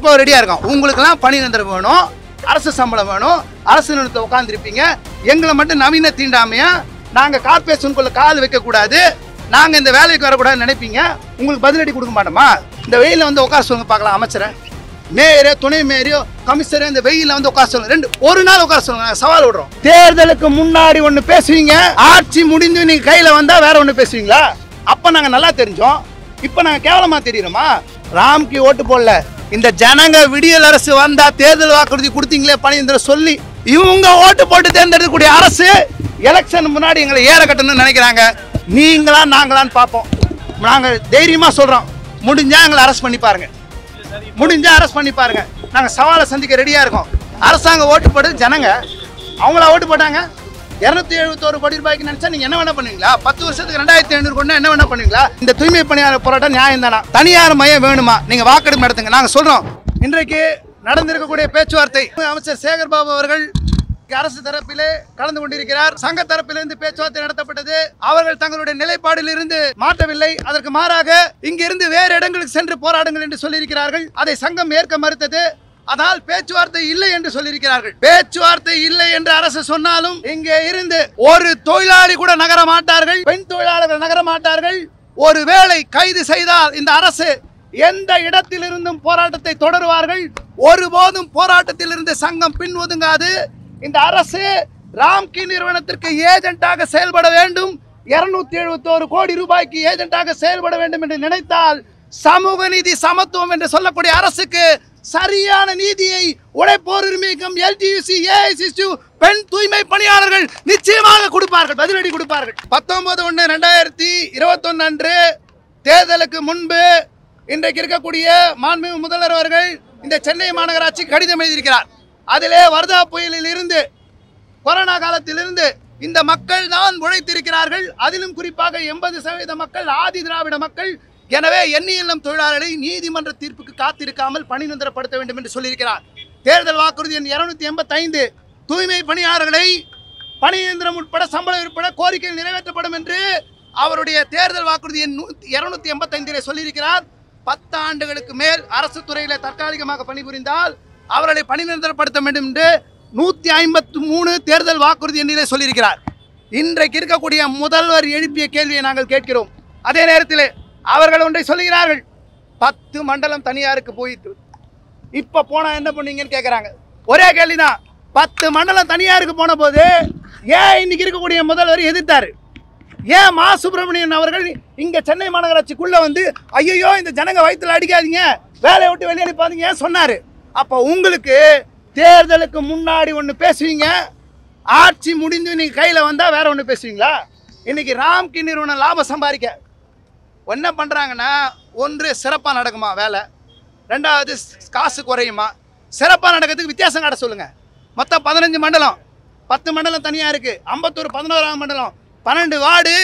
இப்போ ரெடியா இருக்கோம். உங்களுக்கெல்லாம் பணி நிரந்தரம் வேணும், அரசு சம்பளம் வேணும், அரசு நிறுவனத்தில் உட்காந்துருப்பீங்க. எங்களை மட்டும் நவீன தீண்டாமையா நாங்க கார்பரேஷனுக்குள்ள கால் வைக்க கூடாது, நாங்க இந்த வேலைக்கு வரக்கூடாதுன்னு நினைப்பீங்க. உங்களுக்கு பதிலடி கொடுக்க மாட்டோமா? இந்த வெயில வந்து உட்கார சொல்லுங்க பார்க்கலாம். அமைச்சரை, மேயரோ துணை மேயரோ கமிஷனரோ இந்த வெயில வந்து உட்கார சொல்லுங்க. ஒரு நாள் உட்கார சொல்லுங்க. நாங்க சவால் விடுறோம். தேர்தலுக்கு முன்னாடி ஒண்ணு பேசுவீங்க, ஆட்சி முடிந்து நீங்க கையில வந்தா வேற ஒண்ணு பேசுவீங்களா? அப்ப நாங்க நல்லா தெரிஞ்சோம், இப்ப நாங்க கேவலமா தெரியுறோமா? ராம்கி ஓட்டு போடல, இந்த ஜனங்க விடியல் அரசு வந்தா தேர்தல் வாக்குறுதி கொடுத்தீங்களே பணி சொல்லி இவங்க ஓட்டு போட்டு தேர்ந்தெடுக்கக்கூடிய அரசு எலெக்ஷன் முன்னாடி எங்களை ஏற கட்டணும்னு நினைக்கிறாங்க. நீங்களா நாங்களான்னு பார்ப்போம். நாங்க தைரியமா சொல்றோம், முடிஞ்சா எங்களை அரெஸ்ட் பண்ணி பாருங்க, முடிஞ்சா அரெஸ்ட் பண்ணி பாருங்க. நாங்க சவாலை சந்திக்க ரெடியா இருக்கோம். அரசாங்கம் ஓட்டு போட்டு ஜனங்க அவங்களா ஓட்டு போட்டாங்க. 271 கோடி ரூபாய்க்கு நினைச்சா நீங்க என்ன வேணா பண்ணுவீங்களா? 10 வருஷத்துக்கு 2500 கோடி என்ன வேணா பண்ணுவீங்களா? இந்த தூய்மை பணியாளர் போராட்டம் நியாயம் தானா? தனியார் மையம் வேணுமா? நீங்க வாக்கெடுப்பு நடத்துங்க. நாங்க சொல்றோம். இன்றைக்கு நடந்திருக்கக்கூடிய பேச்சுவார்த்தை அமைச்சர் சேகர் பாபு அவர்கள் அரசு தரப்பிலே கலந்து கொண்டிருக்கிறார். சங்க தரப்பிலிருந்து பேச்சுவார்த்தை நடத்தப்பட்டது. அவர்கள் தங்களுடைய நிலைப்பாடில் இருந்து மாற்றவில்லை. அதற்கு மாறாக இங்கிருந்து வேறு இடங்களுக்கு சென்று போராடுங்கள் என்று சொல்லியிருக்கிறார்கள். அதை சங்கம் ஏற்க மறுத்தது. ஆனால் பேச்சுவார்த்தை இல்லை என்று சொல்லியிருக்கிறார்கள். பேச்சுவார்த்தை இல்லை என்று அரசு சொன்னாலும் இங்கே இருந்து ஒரு தொழிலாளி கூட நகர மாட்டார்கள், பெண் தொழிலாளர்கள் நகர மாட்டார்கள். ஒருவேளை கைது செய்தால் இந்த அரசு எந்த இடத்திலிருந்தும் போராட்டத்தை தொடருவார்கள். ஒருபோதும் போராட்டத்தில் இருந்து சங்கம் பின் ஒதுங்காது. இந்த அரசு ராம்கி நிறுவனத்திற்கு ஏஜென்ட்டாக செயல்பட வேண்டும், 271 கோடி ரூபாய்க்கு ஏஜென்ட்டாக செயல்பட வேண்டும் என்று நினைத்தால் சமூக நீதி சமத்துவம் என்று சொல்லக்கூடிய அரசுக்கு சரியான நீதியை உழைப்போர் உரிமை இயக்கம், LTUC, AICTU, பெண் தூய்மை பணியாளர்கள் நிச்சயமாக கொடுப்பார்கள், பதிலடி கொடுப்பார்கள். 19/1/2021 அன்று தேர்தலுக்கு முன்பு இன்றைக்கு இருக்கக்கூடிய மாண்புமிகு முதல்வர் அவர்கள் இந்த சென்னை மாநகராட்சி கடிதம் எழுதியிருக்கிறார். அதிலே வர்தா புயலில் இருந்து கொரோனா காலத்திலிருந்து இந்த மக்கள் தான் உழைத்திருக்கிறார்கள். அதிலும் குறிப்பாக 80% மக்கள் ஆதி திராவிட மக்கள். எனவே எண்ணியல்லம் தொழிலாளர்களை நீதிமன்ற தீர்ப்புக்கு காத்திருக்காமல் பணி நிரந்தரப்படுத்த வேண்டும் என்று சொல்லியிருக்கிறார். தேர்தல் வாக்குறுதி எண் 285 தூய்மை பணியாளர்களை பணி நிரந்தரம் உட்பட சம்பளம் உட்பட கோரிக்கைகள் நிறைவேற்றப்படும் என்று அவருடைய தேர்தல் வாக்குறுதி எண் 285 சொல்லியிருக்கிறார். 10 ஆண்டுகளுக்கு மேல் அரசு துறையில தற்காலிகமாக பணிபுரிந்தால் அவர்களை பணி நிரந்தரப்படுத்த வேண்டும் என்று 153 தேர்தல் வாக்குறுதி எண்ணிலே சொல்லியிருக்கிறார். இன்றைக்கு இருக்கக்கூடிய முதல்வர் எழுப்பிய கேள்வியை நாங்கள் கேட்கிறோம். அதே நேரத்தில் அவர்கள் ஒன்றை சொல்லுகிறார்கள், 10 மண்டலம் தனியாருக்கு போயிட்டு இப்ப போனா என்ன பண்ணீங்கன்னு கேட்கிறாங்க. ஒரே கேள்விதான், 10 மண்டலம் தனியாருக்கு போன போது ஏன் இன்னைக்கு இருக்கக்கூடிய முதல்வர் எதிர்த்தாரு? ஏன் மா சுப்பிரமணியன் அவர்கள் இங்க சென்னை மாநகராட்சிக்குள்ள வந்து ஐயோ இந்த ஜனங்க வயிற்றுல அடிக்காதீங்க, வேலையை விட்டு வெளியே அனுப்பாதீங்க ஏன் சொன்னாரு? அப்ப உங்களுக்கு தேர்தலுக்கு முன்னாடி ஒன்று பேசுவீங்க, ஆட்சி முடிந்து நீங்க கையில வந்தா வேற ஒன்று பேசுவீங்களா? இன்னைக்கு ராம்கி நிறுவனம் லாபம் சம்பாதிக்க என்ன பண்றாங்கன்னா, ஒன்று சிறப்பா நடக்குமா வேலை, ரெண்டாவது காசு குறையுமா? சிறப்பா நடக்கிறதுக்கு வித்தியாசம் காட்ட சொல்லுங்க. மொத்தம் 15 மண்டலம், 10 மண்டலம் தனியா இருக்கு. 51 11ஆம் மண்டலம், 12 வார்டு.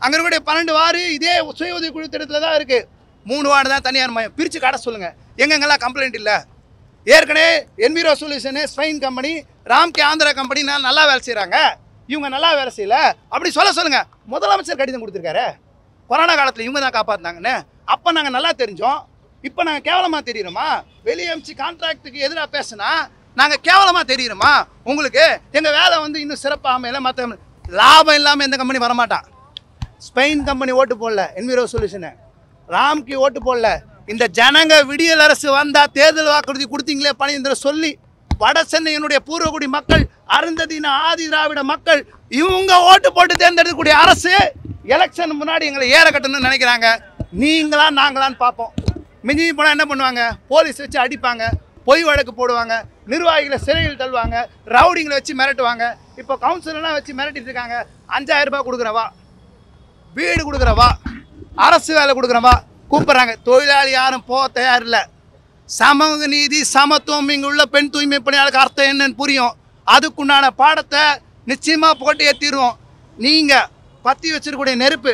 அங்க இருக்கக்கூடிய 12 வார்டு இதே சுய உதவி குழு திட்டத்தில் தான் இருக்கு. 3 வார்டு தான் தனியார் மையம். பிரிச்சு காட்ட சொல்லுங்க. எங்கெங்கெல்லாம் கம்ப்ளைண்ட் இல்லை. ஏற்கனவே Enviro solution Spain company, Ramki Andhra company நல்லா வேலை செய்கிறாங்க, இவங்க நல்லா வேலை செய்யல அப்படி சொல்லுங்க. முதலமைச்சர் கடிதம் கொடுத்துருக்காரு, கொரோனா காலத்தில் இவங்க தான் காப்பாற்றினாங்கன்னு. அப்போ நாங்கள் நல்லா தெரிஞ்சோம், இப்போ நாங்கள் கேவலமாக தெரியுறோமா? வெளியே அமிச்சு கான்ட்ராக்டுக்கு எதிராக பேசுனா நாங்கள் கேவலமாக தெரியுறோமா உங்களுக்கு? எங்கள் வேலை வந்து இன்னும் சிறப்பாக அமையல. மற்ற லாபம் இல்லாமல் எந்த கம்பெனி வரமாட்டான். ஸ்பெயின் கம்பெனி ஓட்டு போடல, என்விரோ சொல்யூஷனு. ராம்கி ஓட்டு போடல. இந்த ஜனங்க விடியல் அரசு வந்தா தேர்தல் வாக்குறுதி கொடுத்தீங்களே பணி சொல்லி வட சென்னையினுடைய பூர்வகுடி மக்கள், அருந்ததின ஆதி திராவிட மக்கள் இவங்க ஓட்டு போட்டு தேர்ந்தெடுக்கக்கூடிய அரசு எலெக்ஷன் முன்னாடி எங்களை ஏற கட்டணும்னு நினைக்கிறாங்க. நீங்களா நாங்களான்னு பார்ப்போம். மிஞ்சி போனால் என்ன பண்ணுவாங்க? போலீஸ் வச்சு அடிப்பாங்க, பொய் வழக்கு போடுவாங்க, நிர்வாகிகளை சிறையில் தள்ளுவாங்க, ரவுடிங்களை வச்சு மிரட்டுவாங்க. இப்போ கவுன்சிலர்லாம் வச்சு மிரட்டிட்டு இருக்காங்க. 5000 ரூபாய் கொடுக்குறவா, வீடு கொடுக்குறவா, அரசு வேலை கொடுக்குறவா கூப்பிட்றாங்க. தொழிலாளி யாரும் போக தயார் இல்லை. சமூக நீதி சமத்துவம் இங்கே உள்ள பெண் தூய்மை பணியாளருக்கு அர்த்தம் என்னன்னு புரியும். அதுக்குண்டான பாடத்தை நிச்சயமாக போட்டு ஏற்றிடுவோம். நீங்கள் பற்றி வச்சிருக்கக்கூடிய நெருப்பு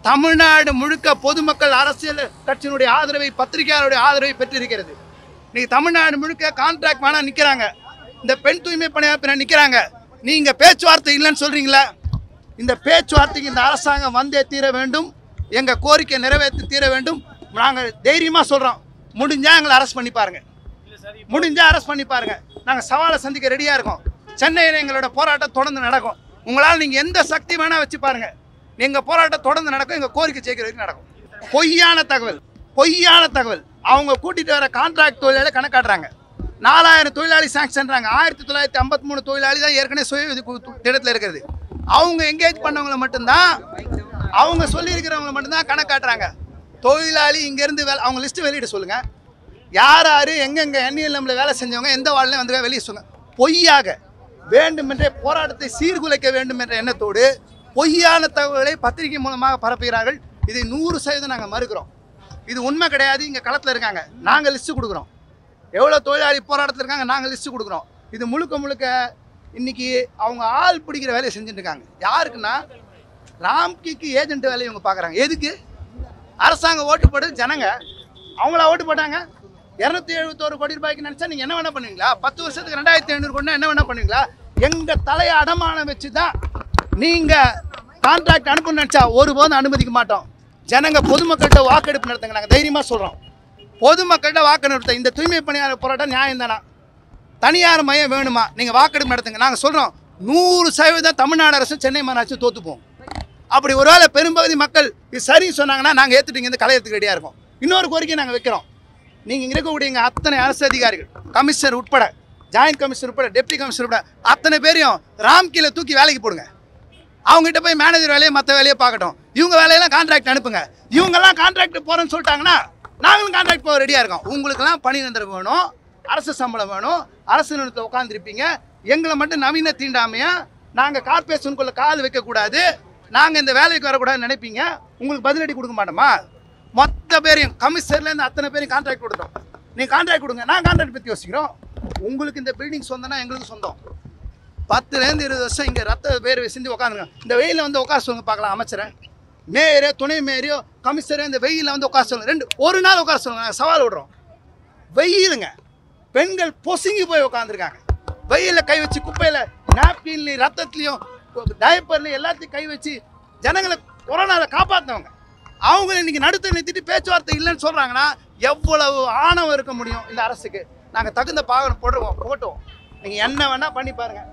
தமிழ்நாடு முழுக்க பொதுமக்கள் அரசியல் கட்சியினுடைய ஆதரவை, பத்திரிகையாளருடைய ஆதரவை பெற்றிருக்கிறது. இன்னைக்கு தமிழ்நாடு முழுக்க கான்ட்ராக்ட் வேணா நிற்கிறாங்க, இந்த பெண் தூய்மை பணியாளர் நிற்கிறாங்க. நீங்கள் பேச்சுவார்த்தை இல்லைன்னு சொல்கிறீங்களா? இந்த பேச்சுவார்த்தைக்கு இந்த அரசாங்கம் வந்தே தீர வேண்டும். எங்கள் கோரிக்கை நிறைவேற்றி தீர வேண்டும். நாங்கள் தைரியமாக சொல்கிறோம், முடிஞ்சால் எங்களை அரெஸ்ட் பண்ணி பாருங்கள். முடிஞ்சா அரெஸ்ட் பண்ணி பாருங்க. நாங்கள் சவாலை சந்திக்க ரெடியாக இருக்கோம். சென்னையில் எங்களோட போராட்டம் தொடர்ந்து நடக்கும். உங்களால் நீங்கள் எந்த சக்தி வேணால் வச்சு பாருங்க, எங்கள் போராட்டம் தொடர்ந்து நடக்கும். எங்கள் கோரிக்கை ஜெயிக்கிற வரைக்கும் நடக்கும். பொய்யான தகவல் அவங்க கூட்டிகிட்டு வர கான்ட்ராக்ட் தொழிலாளி கணக்காட்டுறாங்க. 4000 தொழிலாளி சாங்ஷன்றாங்க. 1953 தொழிலாளி தான் ஏற்கனவே சுய திட்டத்தில் இருக்கிறது. அவங்க எங்கேஜ் பண்ணவங்களை மட்டும்தான், அவங்க சொல்லியிருக்கிறவங்களை மட்டும்தான் கணக்காட்டுறாங்க. தொழிலாளி இங்கேருந்து அவங்க லிஸ்ட்டு வெளியிட சொல்லுங்கள். யார் யார் எங்கெங்கே NLMல வேலை செஞ்சவங்க எந்த வாழ்லையும் வந்து வெளியே சொல்லுங்கள். பொய்யாக வேண்டுமென்றே போராட்டத்தை சீர்குலைக்க வேண்டும் என்ற எண்ணத்தோடு பொய்யான தகவல்களை பத்திரிகை மூலமாக பரப்புகிறார்கள். இதை 100% நாங்கள் மறுக்கிறோம். இது உண்மை கிடையாது. இங்கே களத்தில் இருக்காங்க, நாங்கள் லிஸ்ட்டு கொடுக்குறோம். எவ்வளோ தொழிலாளி போராட்டத்தில் இருக்காங்க, நாங்கள் லிஸ்ட்டு கொடுக்குறோம். இது முழுக்க இன்றைக்கி அவங்க ஆள் பிடிக்கிற வேலையை செஞ்சுட்டு இருக்காங்க. யாருக்குன்னா ராம்கிக்கு ஏஜென்ட் வேலையை இவங்க பார்க்குறாங்க. எதுக்கு? அரசாங்கம் ஓட்டு போட்டு ஜனங்க அவங்களா ஓட்டு போட்டாங்க. 271 கோடி ரூபாய்க்கு நினச்சா நீங்கள் என்ன வேணால் பண்ணுவீங்களா? 10 வருஷத்துக்கு 2500 கோடினா என்ன வேணால் பண்ணுவீங்களா? எங்கள் தலையை அடமானம் வச்சு தான் நீங்கள் கான்ட்ராக்ட் அனுப்பணும்னு நினச்சா ஒருபோதும் அனுமதிக்க மாட்டோம். ஜனங்க பொதுமக்கள்கிட்ட வாக்கெடுப்பு நடத்துங்க. நாங்கள் தைரியமாக சொல்கிறோம், பொதுமக்கள்கிட்ட வாக்கெடுப்பு. இந்த தூய்மை பணியாளர் போராட்டம் நியாயம் தானா? தனியார் மையம் வேணுமா? நீங்கள் வாக்கெடுப்பு நடத்துங்க. நாங்கள் சொல்கிறோம் 100% தமிழ்நாடு அரசு சென்னை மாநகராட்சி தோற்றுப்போம். அப்படி ஒருவேளை பெரும்பகுதி மக்கள் இது சரி சொன்னாங்கன்னா நாங்கள் ஏற்றுட்டு இங்கேருந்து கலையத்துக்கு ரெடியாக இருக்கோம். இன்னொரு கோரிக்கை நாங்கள் வைக்கிறோம். நீங்கள் இங்கே இருக்கக்கூடிய அத்தனை அரசு அதிகாரிகள், கமிஷனர் உட்பட, ஜாயின்ட் கமிஷனர் உட்பட, டெப்டி கமிஷனர் உட்பட அத்தனை பேரையும் ராம்கில தூக்கி வேலைக்கு போடுங்க. அவங்ககிட்ட போய் மேனேஜர் வேலையை மற்ற வேலையை பார்க்கட்டும். இவங்க வேலையெல்லாம் கான்ட்ராக்ட் அனுப்புங்க. இவங்கெல்லாம் கான்ட்ராக்ட் போகிறேன்னு சொல்லிட்டாங்கன்னா நாங்களும் கான்ட்ராக்ட் போக ரெடியாக இருக்கோம். உங்களுக்கெல்லாம் பணி நிரந்தரம் வேணும், அரசு சம்பளம் வேணும், அரசு நிறுவனத்தில் உட்காந்துருப்பீங்க. எங்களை மட்டும் நவீன தீண்டாமையா நாங்கள் கார்பரேஷனுக்குள்ளே கால் வைக்கக்கூடாது, நாங்கள் இந்த வேலைக்கு வரக்கூடாதுன்னு நினைப்பீங்க. உங்களுக்கு பதிலடி கொடுக்க மாட்டோமா? மொத்த பேரையும் கமிஷனர்லேருந்து அத்தனை பேரையும் கான்ட்ராக்ட் கொடுத்தோம். நீங்கள் கான்ட்ராக்ட் கொடுங்க, நான் கான்ட்ராக்ட் பற்றி யோசிக்கிறோம். உங்களுக்கு இந்த பில்டிங் சொந்தம்னா எங்களுக்கு சொந்தம். 10லேருந்து 20 வருஷம் இங்கே ரத்த பேர் சிந்தி உட்காந்துருங்க. இந்த வெயிலில் வந்து உட்கார சொல்லுங்க பார்க்கலாம். அமைச்சரை, மேயரோ துணை மேயரோ கமிஷனரோ இந்த வெயிலில் வந்து உட்கார சொல்லுங்க. ஒரு நாள் உட்கார சொல்லுங்க. நாங்கள் சவால் விடுறோம். வெயிலுங்க, பெண்கள் பொசுங்கி போய் உட்காந்துருக்காங்க. வெயிலில் கை வச்சு குப்பையில் நாப்கின்லையும் ரத்தத்துலையும் டயப்பர்லையும் எல்லாத்தையும் கை வச்சு ஜனங்களை கொரோனாவில் காப்பாற்றினவங்க. அவங்கள இன்னைக்கு நடுத்த நிறுத்திட்டு பேச்சுவார்த்தை இல்லைன்னு சொல்கிறாங்கன்னா எவ்வளவு ஆணவம் இருக்க முடியும் இந்த அரசுக்கு? நாங்கள் தகுந்த பாகம் போட்டுவோம். நீங்கள் என்ன வேணால் பண்ணி பாருங்கள்.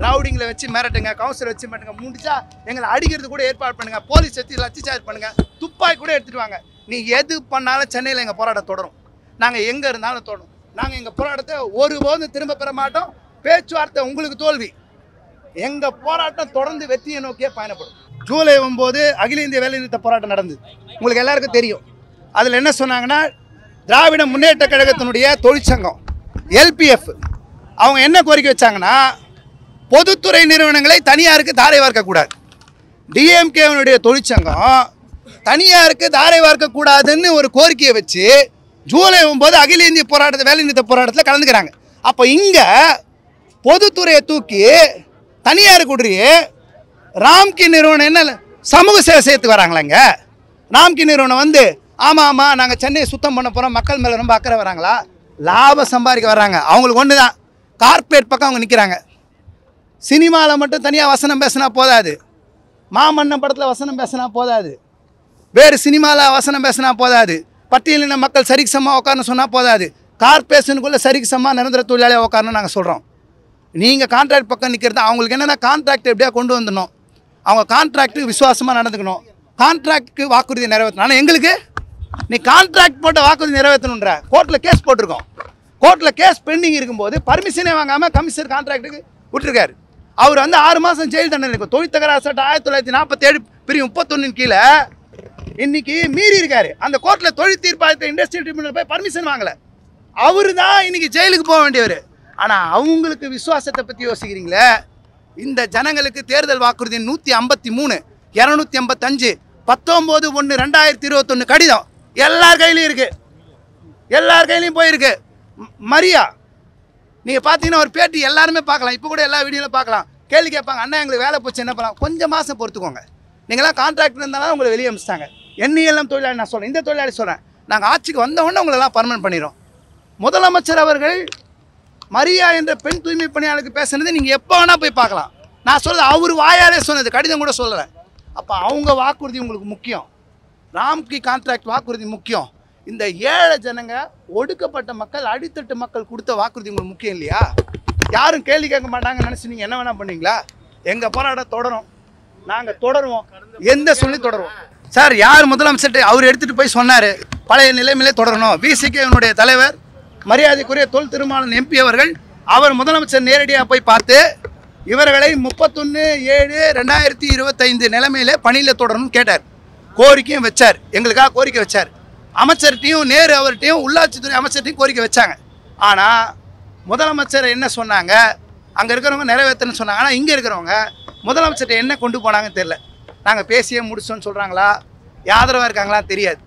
ரவுடிங்களை வச்சு மிரட்டுங்க, கவுன்சிலர் வச்சு மிரட்டுங்க, முடிச்சா எங்களை அடிக்கிறது கூட ஏற்பாடு பண்ணுங்கள், போலீஸ் வச்சு லட்சி சார்ஜ் பண்ணுங்கள், துப்பாக்கி கூட எடுத்துகிட்டு வாங்க. நீங்கள் எது பண்ணாலும் சென்னையில் எங்கள் போராட்டம் தொடரும். நாங்கள் எங்கே இருந்தாலும் தொடரும். நாங்கள் எங்கள் போராட்டத்தை ஒருபோதும் திரும்ப பெற மாட்டோம். பேச்சுவார்த்தை உங்களுக்கு தோல்வி, எங்கள் போராட்டம் தொடர்ந்து வெற்றியை நோக்கியே பயணப்படும். ஜூலை 9 அகில இந்திய வேலைநிறுத்த போராட்டம் நடந்தது. உங்களுக்கு எல்லாருக்கும் தெரியும். அதில் என்ன சொன்னாங்கன்னா, திராவிட முன்னேற்ற கழகத்தினுடைய தொழிற்சங்கம் LPF அவங்க என்ன கோரிக்கை வச்சாங்கன்னா, பொதுத்துறை நிறுவனங்களை தனியாருக்கு தாரை வார்க்கக்கூடாது. DMKனுடைய தொழிற்சங்கம் தனியாருக்கு தாரை வார்க்கக்கூடாதுன்னு ஒரு கோரிக்கையை வச்சு ஜூலை 9 அகில இந்திய வேலைநிறுத்த போராட்டத்தில் கலந்துக்கிறாங்க. அப்போ இங்கே பொதுத்துறையை தூக்கி தனியாருக்கு விடுறியே. ராம்கி நிறுவனம் என்ன சமூக சேவை செய்யறதுக்கு வராங்களாங்க? ராம்கி நிறுவனம் வந்து ஆமாம் நாங்கள் சென்னையை சுத்தம் பண்ண போகிறோம், மக்கள் மேலே ரொம்ப அக்கறை வராங்களா? லாபம் சம்பாதிக்க வர்றாங்க. அவங்களுக்கு ஒன்று தான், கார்பரேட் பக்கம் அவங்க நிற்கிறாங்க. சினிமாவில் மட்டும் தனியாக வசனம் பேசினா போதாது, மாமன்னன் படத்தில் வசனம் பேசினா போதாது, வேறு சினிமாவில் வசனம் பேசினா போதாது, பட்டியலின மக்கள் சரிக்கு சமமாக உட்காரன்னு சொன்னால் போதாது, கார்பரேஷனுக்குள்ளே சரிக்கு சமமாக நிரந்தர தொழிலாளியாக உட்காரணும்னு நாங்கள் சொல்கிறோம். நீங்கள் கான்ட்ராக்ட் பக்கம் நிற்கிறது அவங்களுக்கு என்னென்னா, கான்ட்ராக்ட் எப்படியா கொண்டு வந்துடணும், அவங்க கான்ட்ராக்ட்டுக்கு விசுவாசமாக நடந்துக்கணும், கான்ட்ராக்டுக்கு வாக்குறுதி நிறைவேற்றணும். ஆனால் எங்களுக்கு நீ கான்ட்ராக்ட் போட்ட வாக்குறுதி நிறைவேற்றணுன்ற கோர்ட்டில் கேஸ் போட்டிருக்கோம். கோர்ட்டில் கேஸ் பெண்டிங் இருக்கும்போது பர்மிஷனே வாங்காமல் கமிஷனர் கான்ட்ராக்ட்டுக்கு விட்டுருக்காரு. அவர் வந்து 6 மாதம் ஜெயில் தண்டனை இருக்கும். தொழில் தகராறு சட்டம் 1947 பிரிவு 31 கீழே இன்னைக்கு மீறி இருக்காரு. அந்த கோர்ட்டில் தொழில் தீர்ப்பாயத்தை இண்டஸ்ட்ரியல் ட்ரிபியூனல் போய் பர்மிஷன் வாங்கலை. அவர் தான் இன்னைக்கு ஜெயிலுக்கு போக வேண்டியவர். ஆனால் அவங்களுக்கு விசுவாசத்தை பற்றி யோசிக்கிறீங்களே. இந்த ஜனங்களுக்கு தேர்தல் வாக்குறுதி 153, 285, 19/1/2021 கடிதம் எல்லார் கையிலையும் இருக்குது, எல்லார் கையிலையும் போயிருக்கு. மரியா நீங்கள் பார்த்தீங்கன்னா ஒரு பேட்டி எல்லாருமே பார்க்கலாம், இப்போ கூட எல்லா வீடியோவில் பார்க்கலாம். கேள்வி கேட்பாங்க, அண்ணா எங்களுக்கு வேலை போச்சு என்ன பண்ணலாம்? கொஞ்சம் மாதம் பொறுத்துக்கோங்க. நீங்களாம் கான்ட்ராக்ட் இருந்தாலும் உங்களை வெளியே அனுப்பிச்சிட்டாங்க. NLM தொழிலாளி நான் சொல்கிறேன், இந்த தொழிலாளி சொல்கிறேன், நாங்கள் ஆட்சிக்கு வந்தவொடனே உங்களெல்லாம் பர்மனன்ட் பண்ணிடுறோம். முதலமைச்சர் அவர்கள் மரியா என்ற பெண் தூய்மை பணியாளருக்கு பேசுனது நீங்கள் எப்போ வேணால் போய் பார்க்கலாம். நான் சொல்கிறது அவர் வாயாலே சொன்னது, கடிதம் கூட சொல்லலை. அப்போ அவங்க வாக்குறுதி உங்களுக்கு முக்கியம், ராம்கி கான்ட்ராக்ட் வாக்குறுதி முக்கியம். இந்த ஏழை ஜனங்க ஒடுக்கப்பட்ட மக்கள், அடித்தட்டு மக்கள் கொடுத்த வாக்குறுதி உங்களுக்கு முக்கியம் இல்லையா? யாரும் கேள்வி கேட்க மாட்டாங்கன்னு நினச்சி நீங்கள் என்ன வேணா பண்ணீங்களா? எங்கள் போராட்டம் தொடரும், நாங்கள் தொடருவோம், எந்த சொல்லி தொடருவோம். சார், யார் முதலமைச்சர் அவர் எடுத்துகிட்டு போய் சொன்னார் பழைய நிலைமையிலே தொடரணும். விசிகேனுடைய தலைவர் மரியாதைக்குரிய தொல் திருமாவளவன் எம்பி அவர்கள், அவர் முதலமைச்சர் நேரடியாக போய் பார்த்து இவர்களை 31/7/2025 நிலைமையிலே பணியில் தொடரணும்னு கேட்டார். கோரிக்கையும் வச்சார், எங்களுக்காக கோரிக்கை வச்சார். அமைச்சர்கிட்டையும் நேரு அவர்கிட்டையும் உள்ளாட்சித்துறை அமைச்சர்கிட்டையும் கோரிக்கை வச்சாங்க. ஆனால் முதலமைச்சர் என்ன சொன்னாங்க, அங்கே இருக்கிறவங்க நிறைவேற்றணும்னு சொன்னாங்க. ஆனால் இங்கே இருக்கிறவங்க முதலமைச்சர்கிட்ட என்ன கொண்டு போனாங்கன்னு தெரியல. நாங்கள் பேசியே முடிச்சோன்னு சொல்கிறாங்களா, ஆதரவாக இருக்காங்களா தெரியாது.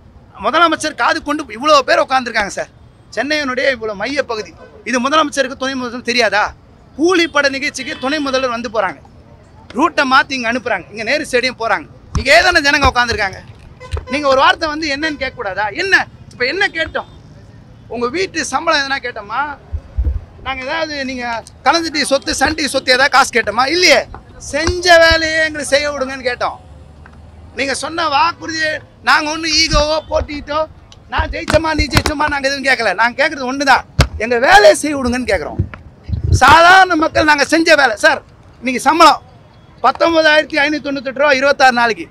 முதலமைச்சர் காது கொண்டு இவ்வளோ பேர் உட்காந்துருக்காங்க சார். சென்னையினுடைய இவ்வளோ மைய பகுதி, இது முதலமைச்சருக்கு துணை முதல்வர் தெரியாதா? கூலிப்பட நிகழ்ச்சிக்கு துணை முதல்வர் வந்து போகிறாங்க, ரூட்டை மாற்றி இங்கே அனுப்புகிறாங்க, இங்கே நேரு ஸ்டேடியம் போகிறாங்க. இங்கே ஏதான ஜனங்க உட்காந்துருக்காங்க. நீங்கள் ஒரு வார்த்தை வந்து என்னன்னு கேட்கக்கூடாதா? என்ன இப்போ என்ன கேட்டோம்? உங்கள் வீட்டு சம்பளம் எதனா கேட்டோமா? நாங்கள் ஏதாவது நீங்கள் கலந்துட்டி சொத்து சண்டி சொத்து ஏதாவது காசு கேட்டோமா? இல்லையே. செஞ்ச வேலையே எங்களுக்கு செய்ய விடுங்கன்னு கேட்டோம். நீங்கள் சொன்ன வாக்குறுதியை நாங்கள் ஒன்றும் ஈகோவோ போட்டிட்டோ நான் ஜெயிச்சோமா நீ ஜெயிச்சோமா நாங்கள் எதுவும் கேட்கல. நாங்கள் கேட்குறது ஒன்று தான், எங்கள் வேலையை செய்ய விடுங்கன்னு கேட்குறோம். சாதாரண மக்கள் நாங்கள் செஞ்ச வேலை. சார், இன்றைக்கி சம்பளம் 19,598 ரூபா 26 நாளைக்கு,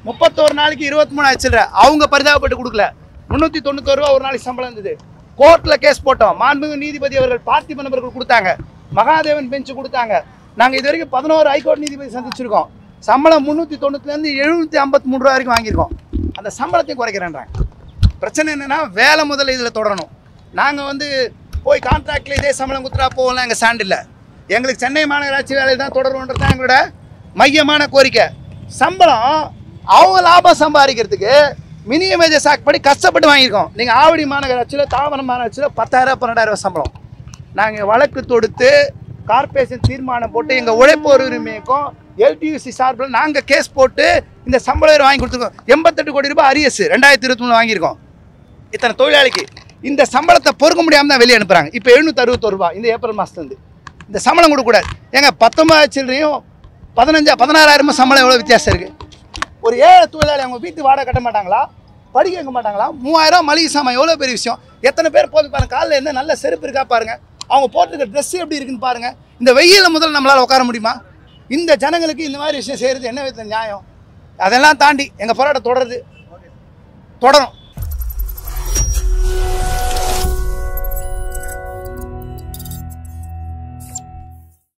31 நாளைக்கு 23 ஆச்சுல்ற. அவங்க பரிதாபப்பட்டு கொடுக்கல. 391 ரூபா ஒரு நாளைக்கு சம்பளம் இருந்தது. கோர்ட்டில் கேஸ் போட்டோம். மாண்புமிகு நீதிபதி அவர்கள் பார்த்திபன் அவர்கள் கொடுத்தாங்க, மகாதேவன் பெஞ்சு கொடுத்தாங்க. நாங்கள் இது வரைக்கும் 11 ஹைகோர்ட் நீதிபதி சந்திச்சிருக்கோம். சம்பளம் 390லேருந்து 753 ரூபா வரைக்கும் வாங்கியிருக்கோம். அந்த சம்பளத்தையும் குறைக்கிறேன்றாங்க. பிரச்சனை என்னென்னா வேலை முதல்ல இதில் தொடரணும். நாங்கள் வந்து போய் கான்ட்ராக்டில் இதே சம்பளம் கொடுத்துட்டா போகலாம், எங்கள் ஸ்டாண்ட் இல்லை. எங்களுக்கு சென்னை மாநகராட்சி வேலையில் தான் தொடரணுன்றது தான் எங்களோட மையமான கோரிக்கை. சம்பளம் அவங்க லாபம் சம்பாதிக்கிறதுக்கு மினிமம் வேஜஸ் ஆக்ட் படி கஷ்டப்பட்டு வாங்கியிருக்கோம். நீங்கள் ஆவடி மாநகராட்சியில், தாவரம் மாநகராட்சியில் 10,000 12,000 சம்பளம். நாங்கள் வழக்கு தொடுத்து கார்பரேஷன் தீர்மானம் போட்டு எங்கள் உழைப்போர் உரிமைக்கும் எல்டியூசி சார்பில் நாங்கள் கேஸ் போட்டு இந்த சம்பளம் வாங்கி கொடுத்துருக்கோம். 88 கோடி ரூபாய் அரியஸ் 2023 வாங்கியிருக்கோம். இத்தனை தொழிலாளிக்கு இந்த சம்பளத்தை பொறுக்க முடியாமல் தான் வெளியே அனுப்புகிறாங்க. இப்போ 761 ரூபா இந்த ஏப்ரல் மாதத்துலேருந்து இந்த சம்பளம் கொடுக்கக்கூடாது. ஏங்க 19 சில்லறையும் 16,000 சம்பளம் எவ்வளோ வித்தியாசம் இருக்குது? ஒரு ஏழை தொழிலாளி அவங்க வீட்டு வாடகை கட்ட மாட்டாங்களா? படிக்க வைக்க மாட்டாங்களா? 3000 மளிகை சாமான் எவ்வளோ பெரிய விஷயம். எத்தனை பேர் போது பாருங்கள், காலில் என்ன நல்ல செருப்பு இருக்கா பாருங்கள், அவங்க போட்டுருக்க ட்ரெஸ்ஸு எப்படி இருக்குன்னு பாருங்கள். இந்த வெயிலில் முதல்ல நம்மளால் உட்கார முடியுமா? இந்த ஜனங்களுக்கு இந்த மாதிரி விஷயம் செய்கிறது என்ன விதத்தில் நியாயம்? அதெல்லாம் தாண்டி எங்கள் போராட்டம் தொடருது, தொடரும்.